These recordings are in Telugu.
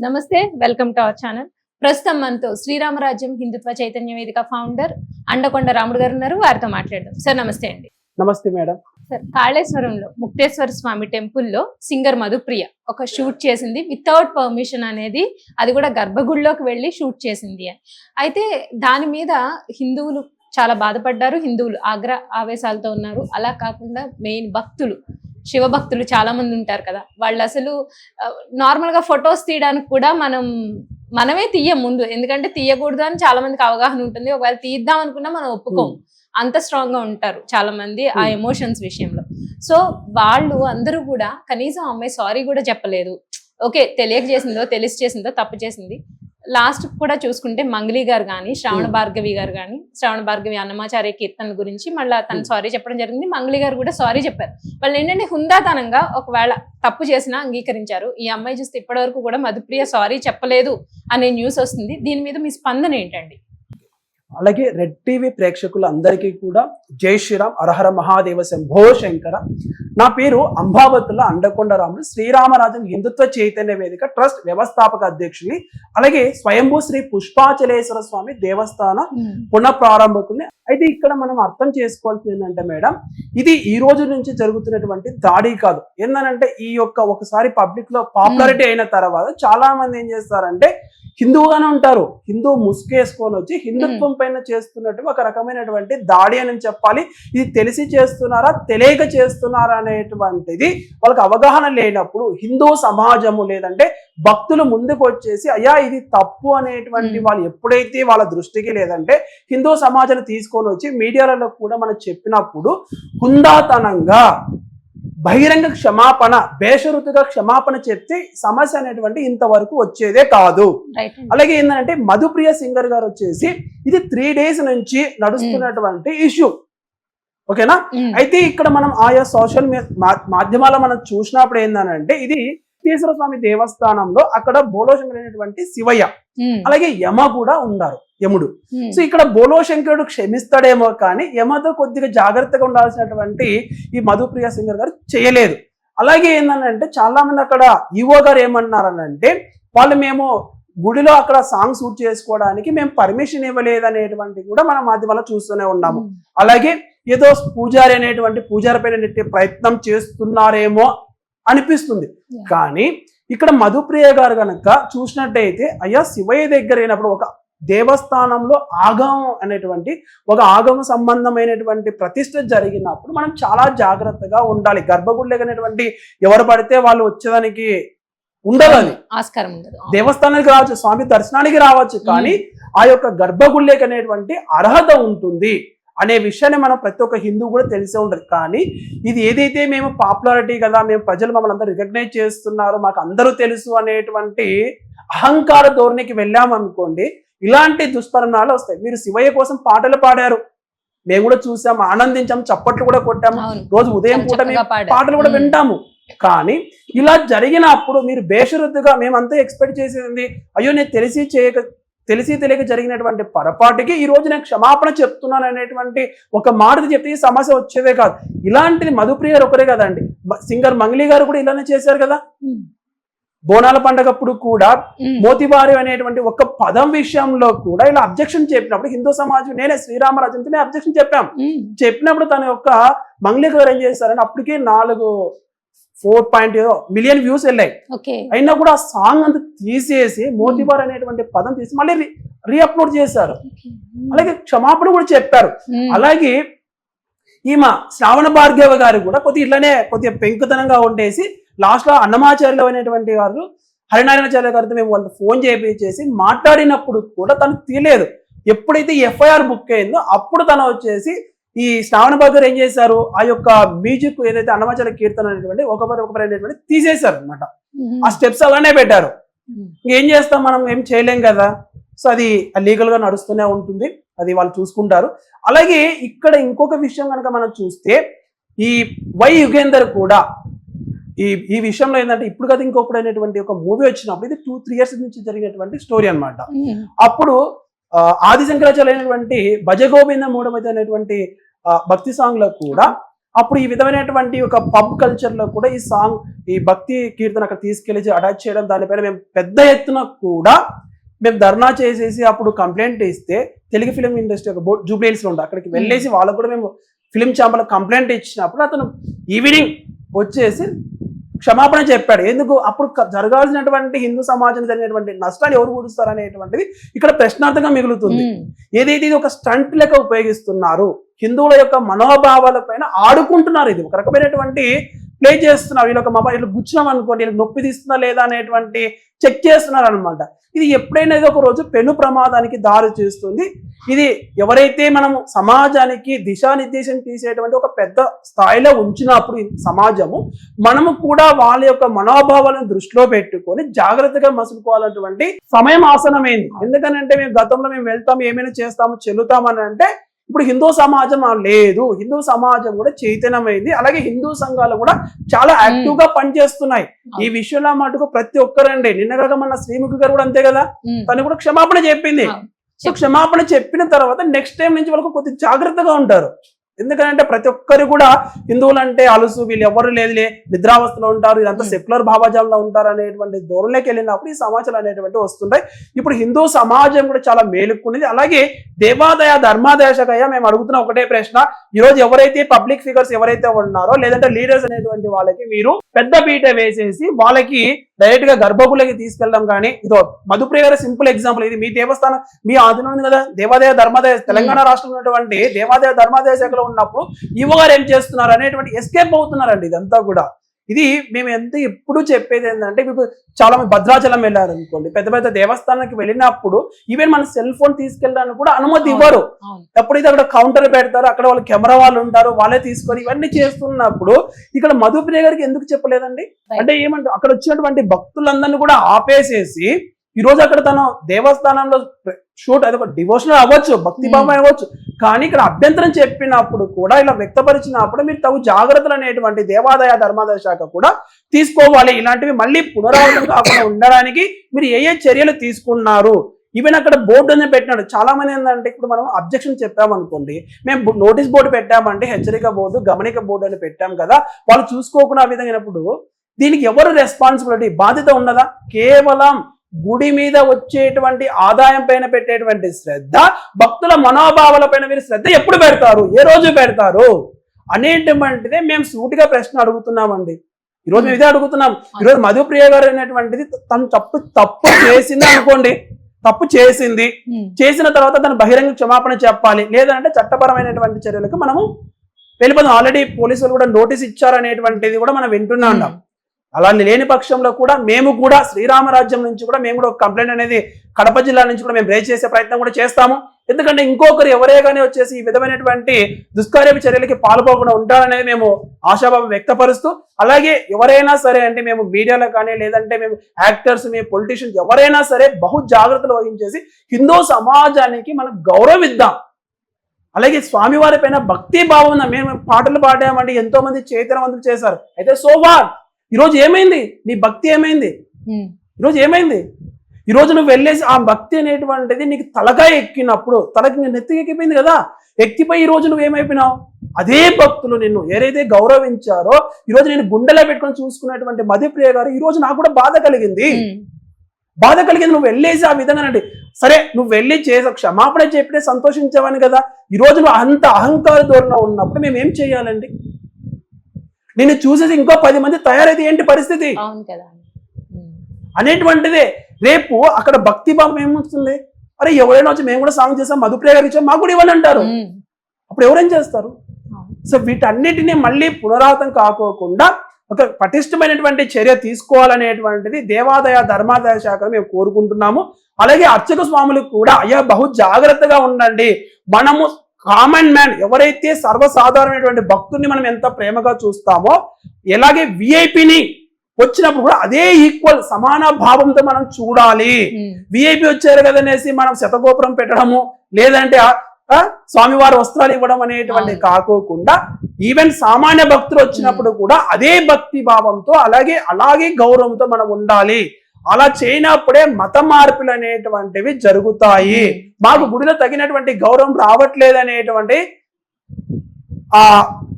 నమస్తే, వెల్కమ్ టు అవర్ ఛానల్. ప్రస్తుతం మనతో శ్రీరామరాజ్యం హిందుత్వ చైతన్య వేదిక ఫౌండర్ అండకొండ రాముడు గారు ఉన్నారు. వారితో మాట్లాడదాం. సార్ నమస్తే అండి. నమస్తే మేడం. సార్, కాళేశ్వరంలో ముక్తేశ్వర స్వామి టెంపుల్లో సింగర్ మధుప్రియ ఒక షూట్ చేసింది వితౌట్ పర్మిషన్ అనేది, అది కూడా గర్భగుడిలోకి వెళ్ళి షూట్ చేసింది అని. అయితే దాని మీద హిందువులు చాలా బాధపడ్డారు. హిందువులు ఆవేశాలతో ఉన్నారు. అలా కాకుండా మెయిన్ భక్తులు, శివ భక్తులు చాలా మంది ఉంటారు కదా, వాళ్ళు అసలు నార్మల్ గా ఫొటోస్ తీయడానికి కూడా మనమే తీయం ముందు, ఎందుకంటే తీయకూడదు అని చాలా మందికి అవగాహన ఉంటుంది. ఒకవేళ తీద్దాం అనుకున్నా మనం ఒప్పుకోం, అంత స్ట్రాంగ్ గా ఉంటారు చాలా మంది ఆ ఎమోషన్స్ విషయంలో. సో వాళ్ళు అందరూ కూడా కనీసం అమ్మాయి సారీ కూడా చెప్పలేదు. ఓకే, తెలియక చేసిందో తెలిసి చేసిందో తప్పు చేసింది. లాస్ట్ కూడా చూసుకుంటే మంగళి గారు కానీ, శ్రావణ భార్గవి గారు కానీ, శ్రావణ భార్గవి అన్నమాచార్య కీర్తనల గురించి మళ్ళీ తను సారీ చెప్పడం జరిగింది. మంగళి గారు కూడా సారీ చెప్పారు. వాళ్ళు ఏంటంటే హుందాతనంగా ఒకవేళ తప్పు చేసినా అంగీకరించారు. ఈ అమ్మాయి చూస్తే ఇప్పటి వరకు కూడా మధుప్రియ సారీ చెప్పలేదు అనే న్యూస్ వస్తుంది. దీని మీద మీ స్పందన ఏంటండి? అలాగే రెడ్ టీవీ ప్రేక్షకులందరికీ కూడా జై శ్రీరామ్, హరహర మహాదేవ, శంభో శంకర. నా పేరు అంబావతుల అండకొండ రాముడు, శ్రీరామరాజ్యం హిందుత్వ చైతన్య వేదిక ట్రస్ట్ వ్యవస్థాపక అధ్యక్షుని, అలాగే స్వయంభూ శ్రీ పుష్పాచలేశ్వర స్వామి దేవస్థాన పునఃప్రారంభకుని. అయితే ఇక్కడ మనం అర్థం చేసుకోవాల్సింది ఏంటంటే మేడం, ఇది ఈ రోజు నుంచి జరుగుతున్నటువంటి దాడి కాదు. ఏంటంటే ఈ యొక్క ఒకసారి పబ్లిక్ లో పాపులారిటీ అయిన తర్వాత చాలా మంది ఏం చేస్తారంటే హిందువుగానే ఉంటారు, హిందూ ముసుకేసుకొని వచ్చి హిందుత్వం పైన చేస్తున్నట్టు ఒక రకమైనటువంటి దాడి అని చెప్పాలి. ఇది తెలిసి చేస్తున్నారా తెలియక చేస్తున్నారా అనేటువంటిది వాళ్ళకి అవగాహన లేనప్పుడు హిందూ సమాజము లేదంటే భక్తులు ముందుకు వచ్చేసి అయ్యా ఇది తప్పు అనేటువంటి వాళ్ళు ఎప్పుడైతే వాళ్ళ దృష్టికి లేదంటే హిందూ సమాజాన్ని తీసుకొని వచ్చి మీడియాలలో కూడా మనం చెప్పినప్పుడు హుందాతనంగా బహిరంగ క్షమాపణ, బేషరతుగా క్షమాపణ చెప్తే సమస్య అనేటువంటి ఇంతవరకు వచ్చేదే కాదు. అలాగే ఏంటంటే మధుప్రియ సింగర్ గారు వచ్చేసి ఇది 3 days నుంచి నడుస్తున్నటువంటి ఇష్యూ, ఓకేనా. అయితే ఇక్కడ మనం ఆయా సోషల్ మాధ్యమాల్లో మనం చూసినప్పుడు ఏంటంటే ఇది ముక్తేశ్వర స్వామి దేవస్థానంలో అక్కడ బోలోశంకరుడు అనేటువంటి శివయ్య, అలాగే యమ కూడా ఉన్నారు, యముడు. సో ఇక్కడ బోలోశంకరుడు క్షమిస్తాడేమో కానీ యమతో కొద్దిగా జాగ్రత్తగా ఉండాల్సినటువంటి ఈ మధుప్రియ సింగర్ గారు చేయలేదు. అలాగే ఏంటంటే చాలా మంది అక్కడ ఈవో గారు ఏమన్నారనంటే మేము గుడిలో అక్కడ సాంగ్ షూట్ చేసుకోవడానికి మేము పర్మిషన్ ఇవ్వలేదు అనేటువంటి కూడా మనం మాధ్యమాల్లో చూస్తూనే ఉన్నాము. అలాగే ఏదో పూజారి అనేటువంటి పూజారి పైన నెట్టే ప్రయత్నం చేస్తున్నారేమో అనిపిస్తుంది. కానీ ఇక్కడ మధుప్రియ గారు కనుక చూసినట్టయితే అయ్యా శివయ్య దగ్గర అయినప్పుడు ఒక దేవస్థానంలో ఆగమం అనేటువంటి ఒక ఆగమ సంబంధమైనటువంటి ప్రతిష్ఠ జరిగినప్పుడు మనం చాలా జాగ్రత్తగా ఉండాలి. గర్భగుడిలో అనేటువంటి ఎవరు పడితే వాళ్ళు వచ్చేదానికి ఉండదు, అది ఆస్కారం ఉండదు. దేవస్థానానికి రావచ్చు, స్వామి దర్శనానికి రావచ్చు, కానీ ఆ యొక్క గర్భగుడిలోకి అనేటువంటి అర్హత ఉంటుంది అనే విషయాన్ని మనం ప్రతి ఒక్క హిందూ కూడా తెలిసే ఉంటుంది. కానీ ఇది ఏదైతే మేము పాపులారిటీ కదా, మేము ప్రజలు మమ్మల్ని అందరూ రికగ్నైజ్ చేస్తున్నారు, మాకు అందరూ తెలుసు అనేటువంటి అహంకార ధోరణికి వెళ్ళామనుకోండి, ఇలాంటి దుష్పరిణామాలు వస్తాయి. మీరు శివయ్య కోసం పాటలు పాడారు, మేము కూడా చూసాము, ఆనందించాము, చప్పట్లు కూడా కొట్టాము, రోజు ఉదయం పూట పాటలు కూడా వింటాము. కానీ ఇలా జరిగినప్పుడు మీరు బేషరతుగా మేమంతా ఎక్స్పెక్ట్ చేసేది అయ్యో నేను తెలిసి తెలియక జరిగినటువంటి పొరపాటుకి ఈ రోజు నేను క్షమాపణ చెప్తున్నాను అనేటువంటి ఒక మాట చెప్తే ఈ సమస్య వచ్చేదే కాదు. ఇలాంటిది మధుప్రియ గారు ఒకరే కదండి, సింగర్ మంగళి గారు కూడా ఇలానే చేశారు కదా. బోనాల పండగప్పుడు కూడా మోతిబారి అనేటువంటి ఒక పదం విషయంలో కూడా ఇలా అబ్జెక్షన్ చెప్పినప్పుడు హిందూ సమాజం, నేనే శ్రీరామరాజ్యంతో నేను అబ్జెక్షన్ చెప్పినప్పుడు తన యొక్క మంగళి గారు ఏం చేశారని అప్పటికే 4.0 మిలియన్ వ్యూస్ వెళ్ళాయి. అయినా కూడా ఆ సాంగ్ అంతా తీసేసి మోతిబార్ అనేటువంటి పదం తీసి మళ్ళీ రీఅప్లోడ్ చేశారు. అలాగే క్షమాపణ కూడా చెప్పారు. అలాగే ఈమె శ్రావణ భార్గవ గారు కూడా కొద్దిగా పెంకుతనంగా ఉండేసి లాస్ట్ లో అన్నమాచార్యులు అనేటువంటి వారు హరినారాయణాచార్య గారితో మేము వాళ్ళకి ఫోన్ చేసి మాట్లాడినప్పుడు కూడా తను తీయలేదు. ఎప్పుడైతే ఎఫ్ఐఆర్ బుక్ అయిందో అప్పుడు తను వచ్చేసి ఈ శ్రావణ భార్గవ్ ఏం చేశారు, ఆ యొక్క మ్యూజిక్ ఏదైతే అన్నమాచార్య కీర్తన అనేటువంటి ఒకరి అనేటువంటి తీసేశారు అనమాట. ఆ స్టెప్స్ అలానే పెట్టారు. ఇంకేం చేస్తాం, మనం ఏం చేయలేం కదా. సో అది లీగల్ గా నడుస్తూనే ఉంటుంది, అది వాళ్ళు చూసుకుంటారు. అలాగే ఇక్కడ ఇంకొక విషయం కనుక మనం చూస్తే ఈ వై యుగేందర్ కూడా ఈ విషయంలో ఏంటంటే ఇప్పుడు కదా ఇంకొకటి అనేటువంటి ఒక మూవీ వచ్చినప్పుడు ఇది 2-3 years నుంచి జరిగినటువంటి స్టోరీ అనమాట. అప్పుడు ఆదిశంకరాచార్య అయినటువంటి భజగోవింద మూఢమతి అనేటువంటి భక్తి సాంగ్ లో కూడా అప్పుడు ఈ విధమైనటువంటి ఒక పబ్ కల్చర్ లో కూడా ఈ సాంగ్, ఈ భక్తి కీర్తన అక్కడ తీసుకెళ్లి అటాచ్ చేయడం, దానిపైన మేము పెద్ద ఎత్తున కూడా మేము ధర్నా చేసేసి అప్పుడు కంప్లైంట్ ఇస్తే తెలుగు ఫిలిం ఇండస్ట్రీ ఒక బోర్డు జూబ్లీహిల్స్ లో ఉంది, అక్కడికి వెళ్ళేసి వాళ్ళకు కూడా మేము ఫిలిం ఛాంబర్ కంప్లైంట్ ఇచ్చినప్పుడు అతను ఈవినింగ్ వచ్చేసి క్షమాపణ చెప్పాడు. ఎందుకు అప్పుడు జరగాల్సినటువంటి హిందూ సమాజం జరిగినటువంటి నష్టాన్ని ఎవరు కూరుస్తారు అనేటువంటిది ఇక్కడ ప్రశ్నార్థంగా మిగులుతుంది. ఏదైతే ఇది ఒక స్టంట్ లెక్క ఉపయోగిస్తున్నారు, హిందువుల యొక్క మనోభావాల పైన ఆడుకుంటున్నారు, ఇది ఒక రకమైనటువంటి ప్లే చేస్తున్నారు. వీళ్ళొక మొబైల్ గుచ్చినాం అనుకోండి, వీళ్ళకి నొప్పి తీస్తుందా లేదా అనేటువంటి చెక్ చేస్తున్నారు అనమాట. ఇది ఎప్పుడైనా ఒక రోజు పెను ప్రమాదానికి దారి చేస్తుంది. ఇది ఎవరైతే మనం సమాజానికి దిశానిర్దేశం తీసేటువంటి ఒక పెద్ద స్థాయిలో ఉంచినప్పుడు సమాజము మనము కూడా వాళ్ళ యొక్క మనోభావాలను దృష్టిలో పెట్టుకొని జాగ్రత్తగా మసులుకోవాలన్నటువంటి సమయం ఆసనమైంది. ఎందుకనంటే మేము గతంలో మేము వెళ్తాము, ఏమైనా చేస్తాము, చెల్లుతామని అంటే ఇప్పుడు హిందూ సమాజం లేదు, హిందూ సమాజం కూడా చైతన్యమైంది. అలాగే హిందూ సంఘాలు కూడా చాలా యాక్టివ్ గా పనిచేస్తున్నాయి ఈ విషయంలో. మటుకు ప్రతి ఒక్కరండి, నిన్నగా మన శ్రీముఖి గారు కూడా అంతే కదా, తను కూడా క్షమాపణ చెప్పింది. సో క్షమాపణ చెప్పిన తర్వాత నెక్స్ట్ టైం నుంచి వాళ్ళకు కొద్దిగా జాగ్రత్తగా ఉంటారు. ఎందుకంటే ప్రతి ఒక్కరు కూడా హిందువులు అంటే అలుసు, వీళ్ళు ఎవరు లేదులే, నిద్రావస్థలో ఉంటారు, ఇదంతా సెక్యులర్ భావజాలంలో ఉంటారు అనేటువంటి ధోరణిలోకి వెళ్ళినప్పుడు ఈ సమాచారాలు అనేటువంటి వస్తుంటాయి. ఇప్పుడు హిందూ సమాజం కూడా చాలా మేలుకునేది. అలాగే దేవాదాయ ధర్మాదాయ శాఖ మేము అడుగుతున్న ఒకటే ప్రశ్న, ఈరోజు ఎవరైతే పబ్లిక్ ఫిగర్స్ ఎవరైతే ఉన్నారో లేదంటే లీడర్స్ అనేటువంటి వాళ్ళకి మీరు పెద్ద పీట వేసేసి వాళ్ళకి డైరెక్ట్ గా గర్భగుడికి తీసుకెళ్ళడం కానీ, ఇదో మధుప్రియ గారి సింపుల్ ఎగ్జాంపుల్, ఇది మీ దేవస్థానం మీ ఆధీనం ఉంది కదా, దేవాదాయ ధర్మాదాయ తెలంగాణ రాష్ట్రంలో ఉన్నటువంటి దేవాదాయ ధర్మాదాయ శాఖలో ఉన్నప్పుడు ఈవో గారు ఏం చేస్తున్నారు అనేటువంటి ఎస్కేప్ అవుతున్నారండి. ఇదంతా కూడా ఇది మేము ఎప్పుడు చెప్పేది ఏంటంటే, మీకు చాలా మంది భద్రాచలం వెళ్ళారు అనుకోండి, పెద్ద పెద్ద దేవస్థానానికి వెళ్ళినప్పుడు ఈవెన్ మన సెల్ ఫోన్ తీసుకెళ్ళడానికి కూడా అనుమతి ఇవ్వరు. ఎప్పుడైతే అక్కడ కౌంటర్ పెడతారో అక్కడ వాళ్ళు కెమెరా వాళ్ళు ఉంటారు, వాళ్ళే తీసుకొని ఇవన్నీ చేస్తున్నప్పుడు ఇక్కడ మధుప్రియ గారికి ఎందుకు చెప్పలేదండి? అంటే ఏమంటే అక్కడ వచ్చినటువంటి భక్తులందరినీ కూడా ఆపేసేసి ఈ రోజు అక్కడ తను దేవస్థానంలో షూట్, అది ఒక డివోషనల్ అవ్వచ్చు, భక్తి భావం అవ్వచ్చు, కానీ ఇక్కడ అభ్యంతరం చెప్పినప్పుడు కూడా ఇలా వ్యక్తపరిచినప్పుడు మీరు తగు జాగ్రత్తలు అనేటువంటి దేవాదాయ ధర్మాదాయ శాఖ కూడా తీసుకోవాలి. ఇలాంటివి మళ్ళీ పునరావృతం కాకుండా ఉండడానికి మీరు ఏ చర్యలు తీసుకున్నారు? ఈవెన్ అక్కడ బోర్డు అనేది పెట్టినాడు. చాలా మంది ఏంటంటే ఇప్పుడు మనం అబ్జెక్షన్ చెప్పామనుకోండి, మేము నోటీస్ బోర్డు పెట్టామంటే హెచ్చరిక బోర్డు, గమనిక బోర్డు అని పెట్టాం కదా, వాళ్ళు చూసుకోకుండా ఆ విధంగా అయినప్పుడు దీనికి ఎవరు రెస్పాన్సిబిలిటీ, బాధ్యత ఉన్నదా? కేవలం గుడి మీద వచ్చేటువంటి ఆదాయం పైన పెట్టేటువంటి శ్రద్ధ, భక్తుల మనోభావాల పైన మీరు శ్రద్ధ ఎప్పుడు పెడతారు, ఏ రోజు పెడతారు అనేటువంటిదే మేము సూటిగా ప్రశ్న అడుగుతున్నామండి. ఈరోజు మేము ఇదే అడుగుతున్నాం. ఈరోజు మధుప్రియ గారు అనేటువంటిది తను తప్పు చేసింది అనుకోండి, తప్పు చేసిన తర్వాత తను బహిరంగ క్షమాపణ చెప్పాలి, లేదంటే చట్టపరమైనటువంటి చర్యలకు మనము వెళ్ళిపోతాం. ఆల్రెడీ పోలీసులు కూడా నోటీస్ ఇచ్చారనేటువంటిది కూడా మనం వింటున్నా ఉన్నాం. అలా లేని పక్షంలో కూడా మేము కూడా శ్రీరామరాజ్యం నుంచి కూడా మేము కూడా ఒక కంప్లైంట్ అనేది కడప జిల్లా నుంచి కూడా మేము రేజ్ చేసే ప్రయత్నం కూడా చేస్తాము. ఎందుకంటే ఇంకొకరు ఎవరే కానీ వచ్చేసి ఈ విధమైనటువంటి దుష్కార్య చర్యలకి పాల్పోకుండా ఉంటారనేది మేము ఆశాభావం వ్యక్తపరుస్తూ, అలాగే ఎవరైనా సరే అంటే మేము మీడియాలో కానీ లేదంటే మేము యాక్టర్స్, మేము పొలిటీషియన్స్ ఎవరైనా సరే బహు జాగ్రత్తలు వహించేసి హిందూ సమాజానికి మనం గౌరవిద్దాం. అలాగే స్వామివారి పైన భక్తి భావం ఉన్న మేము పాటలు పాడామంటే ఎంతో మంది చైతన్యవంతులు చేశారు. అయితే సోవార్ ఈరోజు ఏమైంది? నీ భక్తి ఏమైంది? ఈరోజు ఏమైంది? ఈరోజు నువ్వు వెళ్ళేసి ఆ భక్తి అనేటువంటిది నీకు తలగా ఎక్కినప్పుడు, తలకి నెత్తికి ఎక్కిపోయింది కదా, ఎక్కిపోయి ఈరోజు నువ్వు ఏమైపోయినావు? అదే భక్తులు నిన్ను ఏదైతే గౌరవించారో ఈరోజు నేను గుండెలో పెట్టుకొని చూసుకున్నటువంటి మధుప్రియ గారు ఈరోజు నాకు కూడా బాధ కలిగింది. నువ్వు వెళ్ళేసి ఆ విధంగా అంటే సరే నువ్వు వెళ్ళి చేసే క్షమాపణ చెప్పితే సంతోషించావని కదా, ఈరోజు నువ్వు అంత అహంకార ధోరణిలో ఉన్నప్పుడు మేము ఏం చేయాలండి? నిన్ను చూసేసి ఇంకో 10 మంది తయారైతే ఏంటి పరిస్థితి అనేటువంటిదే. రేపు అక్కడ భక్తి భావం ఏమొస్తుంది? అరే ఎవరైనా వచ్చి మేము కూడా సాంగ్ చేస్తాం, మధుప్రియ గారు ఇచ్చాం, మాకు కూడా ఇవ్వని అంటారు. అప్పుడు ఎవరేం చేస్తారు? సో వీటన్నిటినీ మళ్ళీ పునరావృతం కాకోకుండా ఒక పటిష్టమైనటువంటి చర్య తీసుకోవాలనేటువంటిది దేవాదాయ ధర్మాదాయ శాఖను మేము కోరుకుంటున్నాము. అలాగే అర్చక స్వాములకు కూడా అయ్యా బహు జాగ్రత్తగా ఉండండి. మనము కామన్ మ్యాన్ ఎవరైతే సర్వసాధారణమైనటువంటి భక్తుల్ని మనం ఎంత ప్రేమగా చూస్తామో, ఎలాగే విఐపిని వచ్చినప్పుడు కూడా అదే ఈక్వల్ సమాన భావంతో మనం చూడాలి. విఐపి వచ్చారు కదనేసి మనం శతగోపురం పెట్టడము, లేదంటే స్వామివారి వస్త్రాలు ఇవ్వడం అనేటువంటి కాకోకుండా ఈవెన్ సామాన్య భక్తులు వచ్చినప్పుడు కూడా అదే భక్తి భావంతో అలాగే గౌరవంతో మనం ఉండాలి. అలా చేయనప్పుడే మత మార్పులు అనేటువంటివి జరుగుతాయి. మాకు గుడిలో తగినటువంటి గౌరవం రావట్లేదు అనేటువంటి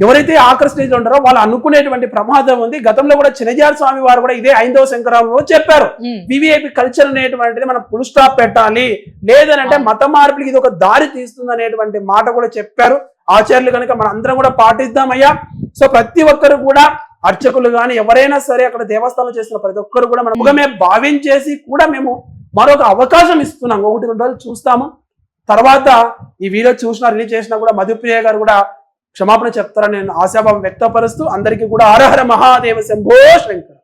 ఎవరైతే ఆఖరి స్టేజ్ లో ఉంటారో వాళ్ళు అనుకునేటువంటి ప్రమాదం ఉంది. గతంలో కూడా చినజారి స్వామి వారు కూడా ఇదే 5వ శంకరాభరణంలో చెప్పారు, వివిఐపి కల్చర్ అనేటువంటిది మనం ఫుల్ స్టాప్ పెట్టాలి, లేదనంటే మత మార్పులకి ఇది ఒక దారి తీస్తుంది అనేటువంటి మాట కూడా చెప్పారు ఆచార్యులు. కనుక మనం అందరం కూడా పాటిద్దామయ్యా. సో ప్రతి ఒక్కరు కూడా అర్చకులు కానీ ఎవరైనా సరే అక్కడ దేవస్థానం చేస్తున్న ప్రతి ఒక్కరు కూడా మన ముఖమే భావించేసి కూడా మేము మరొక అవకాశం ఇస్తున్నాం. 1-2 రోజులు చూస్తాము, తర్వాత ఈ వీడియో చూసినా రిలీజ్ చేసినా కూడా మధుప్రియ గారు కూడా క్షమాపణ చెప్తారని నేను ఆశాభావం వ్యక్తపరుస్తూ అందరికీ కూడా హర హర మహాదేవ శంభో శంకర.